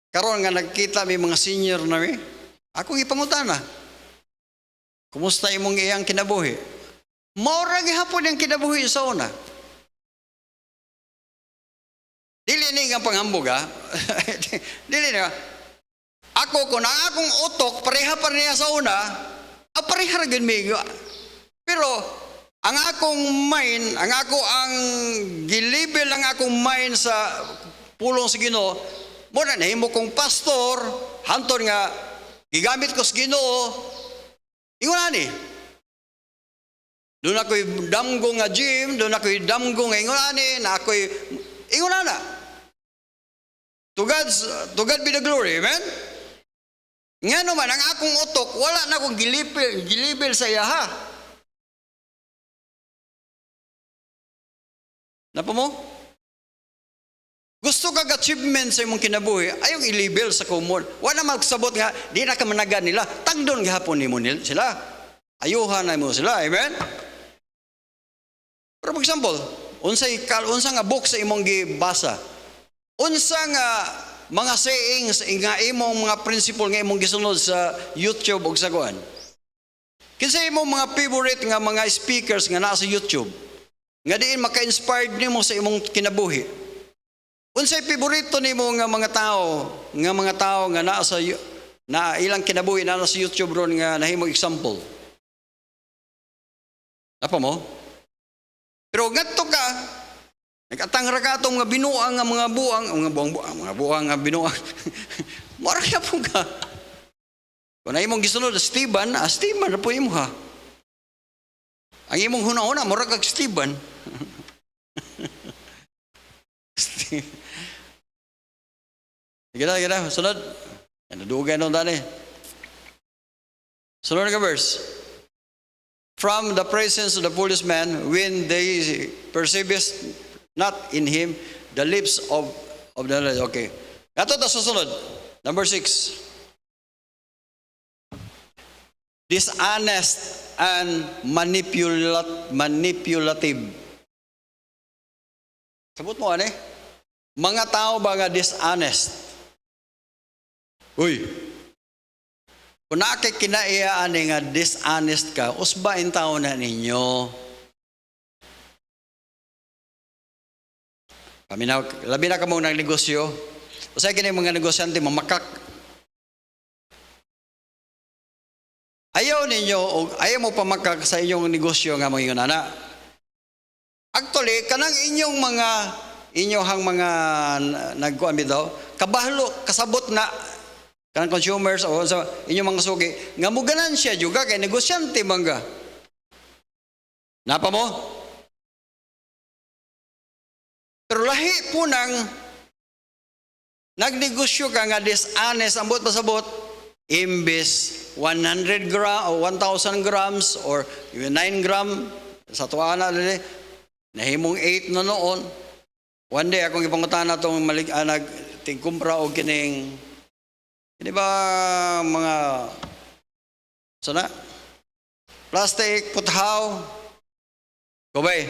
karon nga nagkita may mga senior na mi, akong ipangutana, kumusta imong iyang kinabuhi? Maura gihapon yung kinabuhi sa una. Dili ni nga panghambog Dili na. Ako kung ang akong utok, pareha pa niya sa una, pareha rin migo. Pero, ang akong mind, ang gilibel ang akong mind sa pulong sa Ginoo, mo na nahimo kong pastor, hantod nga, gigamit ko sa Ginoo, ingon ni. Doon ako'y damgo nga gym, doon ako'y damgo nga ingon ni, na ako'y, ingon na. To God be the glory, amen? Nga naman, ang akong utok, wala na akong gilibel sa iyaha. Napa mo? Gusto kag achievement sa imong kinabuhi, ayong i-label sa common. Wala magsabot nga, di na ka managan nila, tagdon gihapon nimo sila. Ayuhan na mo sila, amen? For example, unsa nga book sa imong gibasa? Unsa nga mga sayings nga imong mga principle nga imong gisunod sa YouTube ug sa kuan? Kinsa imong mga favorite nga mga speakers nga naa sa YouTube? Nga diin maka-inspired nimo sa imong kinabuhi. Unsay paborito nimo nga mga tao nga naa sa ilang kinabuhi na sa YouTube ron nga nahimo example. Apa mo? Pero ngadto ka nag-atang ra ka atong mga binuang nga mga buang nga binuang. Mora ka po ka. Kung na imong gisunod Steven na po imo ha. Ang imong huna-huna mora kag Steven. Sige na, sunod. Nadugay nung dani. Sunod na verse. From the presence of the foolish man, when they perceive not in him, the lips of the knowledge. Okay. Ato ta susunod. Number 6. Dishonest and manipulative. Sabot mo mga tao ba nga dishonest? Uy. Kung nakikinaiyaan nga dishonest ka, usba in tao na ninyo. Labi na ka mong nagnegosyo. Usay kini mga negosyante mamakak. Ayaw mo pamakak sa inyong negosyo nga mga nana. Actually, kanang inyong mga inyohang mga nagkuan bitaw, kabahlo kasabot na kanang consumers o sa inyong mga sugi nga mo ganansya juga kay negosyante mangga. Napa mo? Pero lahi po nang nagnegosyo ka nga dishonest ambot pasabot imbes 100 gram o 1,000 grams or 9 gram sa tuwa na nahimong 8 na noon. One day akong ipangutana itong tingkumpra o kining hindi ba mga sana plastic puthaw kubay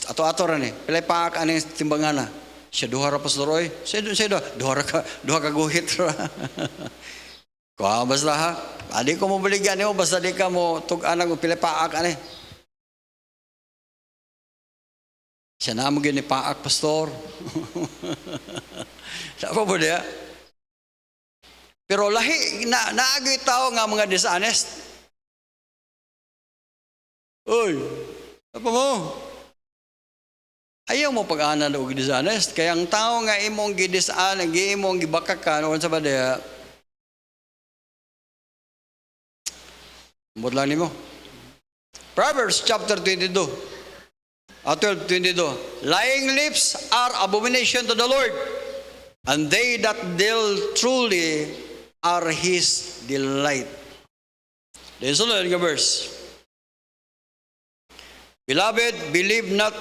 ato-ato ran pilay paak aning timbangan na siya duha ra pastor oy siya duha ka guhit ra ko basta ha adi ko mo baligan nimo basta di ka mo tug-anan og pilay paak ani siya na mo gini paak pastor Sapa po dia? Pero lahi naagay tao nga mga dishonest. Oy, apa mo? Ayaw mo pag-anan og dishonest. Kaya ang tao nga imong gidishonest, imong gibakakan, o sa ba dia? Ambot lang nimo. Proverbs chapter 22. 12:22. Lying lips are abomination to the Lord, and they that deal truly are His delight. Then sunod nga verse. Beloved, believe not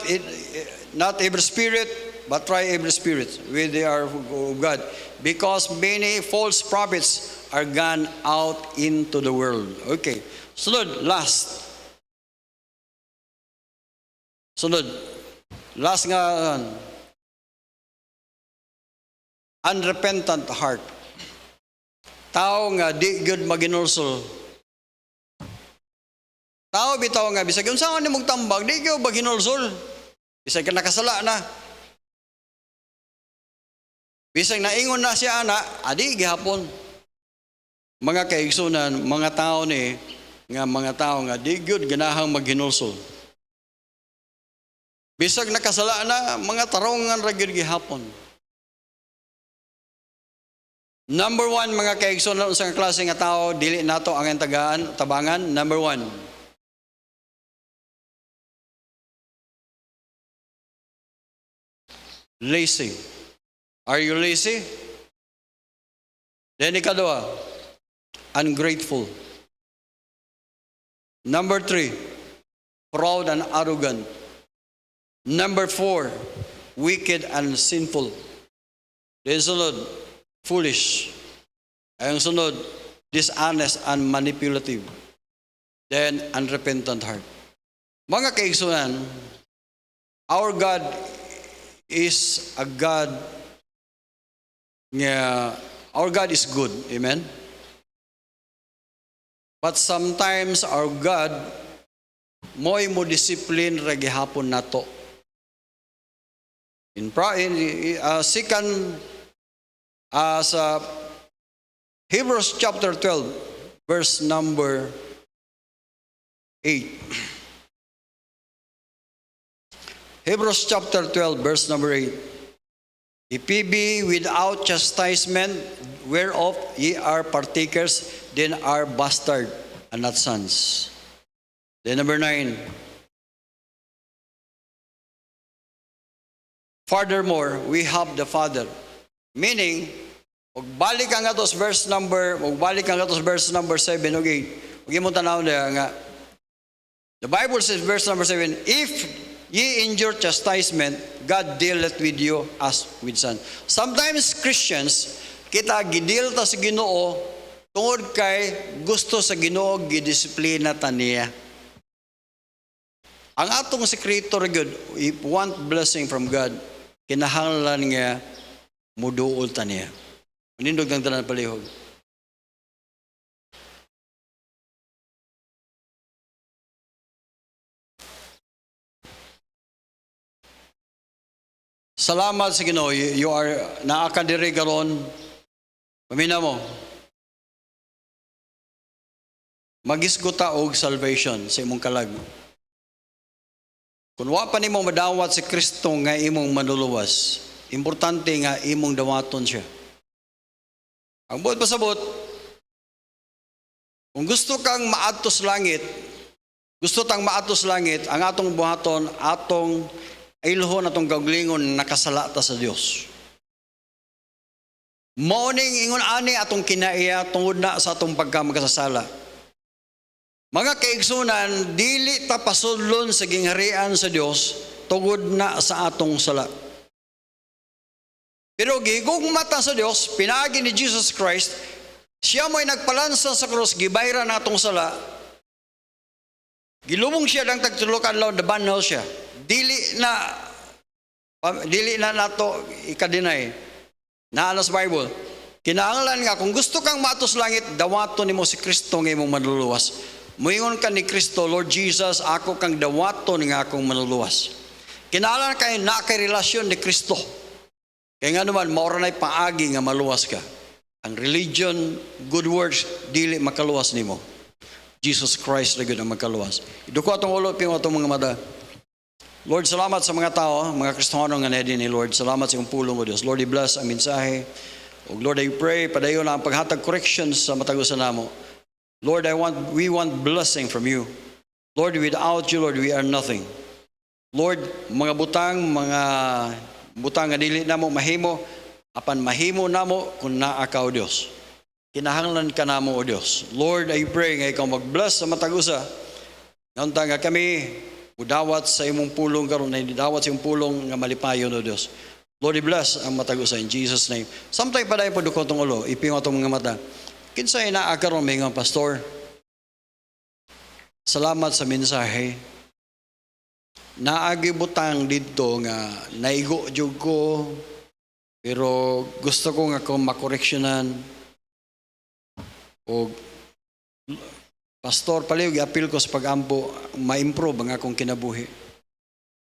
every spirit, but try every spirit, whether they are of God, because many false prophets are gone out into the world. Okay. Sunod, last. Sunod, last nga, unrepentant heart. Tao nga di good maginulsol. Tao bitaw nga bisag unsa man nimong tambag di gyud maginulsol. Bisag ka nakasala na. Bisag naingon na siya ana, adi gihapon. Mga kaigsunan, mga tao nga di gyud ganahang maginulsol. Bisag nakasala na, mga tarongan ra gyud gihapon. Number 1, mga kaigsunan, unsang klase nga tao dili nato ang tabangan. Number 1. Lazy. Are you lazy? Then ikadua, ungrateful. Number 3, proud and arrogant. Number 4, wicked and sinful. Then sunod, foolish. Ayong sunod, dishonest and manipulative. Then, unrepentant heart. Mga kaigsunan, our God is a God our God is good. Amen? But sometimes our God mo'y mo discipline ra gihapon nato. Sa Hebrews chapter 12, verse number 8. Hebrews chapter 12, verse number 8. If ye be without chastisement, whereof ye are partakers, then are bastards and not sons. Then number 9. Furthermore, we have the Father. Meaning, magbalik ang atos verse number 7 o 8. Huwag mo tanaw na nga. The Bible says, verse number 7, if ye endure chastisement, God dealeth with you as with son. Sometimes Christians, kita gidil ta sa Ginoo tungod kay gusto sa Ginoo gidisiplina ta niya. Ang atong sekreto ra gyud, if want blessing from God, kinahanglan nga muduol ta niya. Manindog ng tanan palihog. Salamat sa Ginoo, you are naakadiri karon. Pamina mo. Magisguta og salvation sa imong kalag. Kung wa pa nimo madawat si Kristo nga imong manluluwas, importante nga imong dawaton siya. Ang buot pasabot, kung gusto kang maadtos langit, gusto tang maatos langit, ang atong buhaton, atong ilhon, atong gaglingon, nakasala ta sa Dios. Morning ingon ani atong kinaiya tungod na sa atong pagkamakasasala. Mga kaigsunan, dili ta pasudlon sa gingharian sa Dios tungod na sa atong sala. Pero gigugmata sa Dios, pinaagi ni Jesus Christ, siya mo'y nagpalansa sa krus, gibayra na atong sala. Gilubong siya ng tagtulukan law, nabanhaw siya. Dili na nato ikadinay. Naanas Bible. Kinahanglan nga, kung gusto kang matos langit, dawaton nimo si Kristo nga imong manluluwas. Muingon ka ni Kristo, Lord Jesus, ako kang dawaton nga akong manluluwas. Kinahanglan kayo na kay relasyon ni Kristo. Kaya nga naman, maura na'y paagi nga maluwas ka. Ang religion, good works, dili makaluwas nimo. Jesus Christ na gud ang magkaluwas. Iduko atong ulo, pingo atong mga mata. Lord, salamat sa mga tao, mga Kristiyano nga nedi ni Lord. Salamat sa iyong pulong o Diyos. Lord, i-bless ang mensahe. O Lord, I pray, padayon na ang paghatag corrections sa matagusan namo. Lord, we want blessing from you. Lord, without you, Lord, we are nothing. Lord, mga butang nga dili namo mahimo, apan mahimo namo kung naa ka o Diyos. Kinahanglan ka namo o Diyos. Lord, I pray nga ikaw mag-bless sa matagusa. Nga nga kami, udawat sa imong pulong karon na dawat sa imong pulong nga malipayon o Dios. Lord, i-bless ang matagusa in Jesus name. Samtay pa dahil po dukot tong ulo, ipingo tong mga mata. Kinsay naa karon mga pastor. Salamat sa mensahe. Naagi butang dito nga naigo jud ko, pero gusto ko nga kung makoreksyonan o Pastor, paliw, i-appeal ko sa pag-ampo, ma-improve ang akong kinabuhi.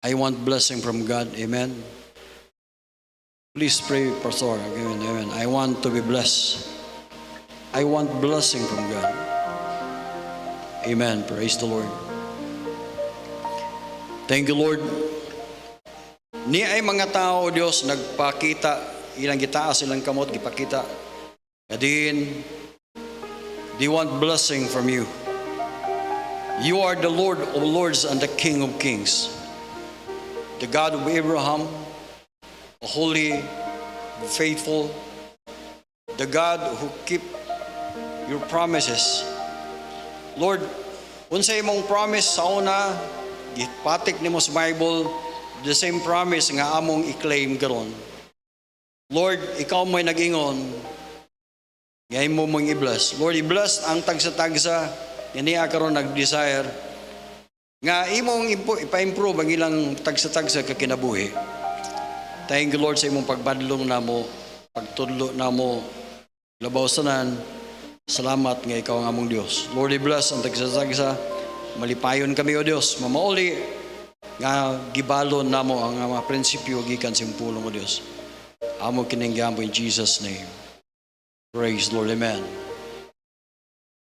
I want blessing from God. Amen. Please pray, Pastor. Amen, amen. I want to be blessed. I want blessing from God. Amen. Praise the Lord. Thank you, Lord. Ni ay mga tao, Diyos, nagpakita, ilang gitaas, ilang kamot, gipakita. Kadin, they want blessing from you. You are the Lord of lords and the King of kings. The God of Abraham, holy, faithful. The God who keep your promises. Lord, unsay imong promise sa una, gipatik nimo sa Bible, the same promise nga among i-claim karon. Lord, ikaw mo'y nag-ingon, ngayon mo mong i-bless. Lord, i-bless ang tagsa-tagsa, niya karon nag-desire, nga imong ipa-improve ang ilang tagsa-tagsa kakinabuhi. Thank you, Lord, sa imong pagbadlong namo, pagtudlo namo, labaw sanan. Salamat nga ikaw ang among Dios. Lord, i-bless ang tagsa-tagsa, malipayon kami o Dios, mamauli, nga gibalon namo ang mga prinsipyo gikan sa imong pulong o Dios. Amo kining gampo in Jesus' name. Praise Lord, amen.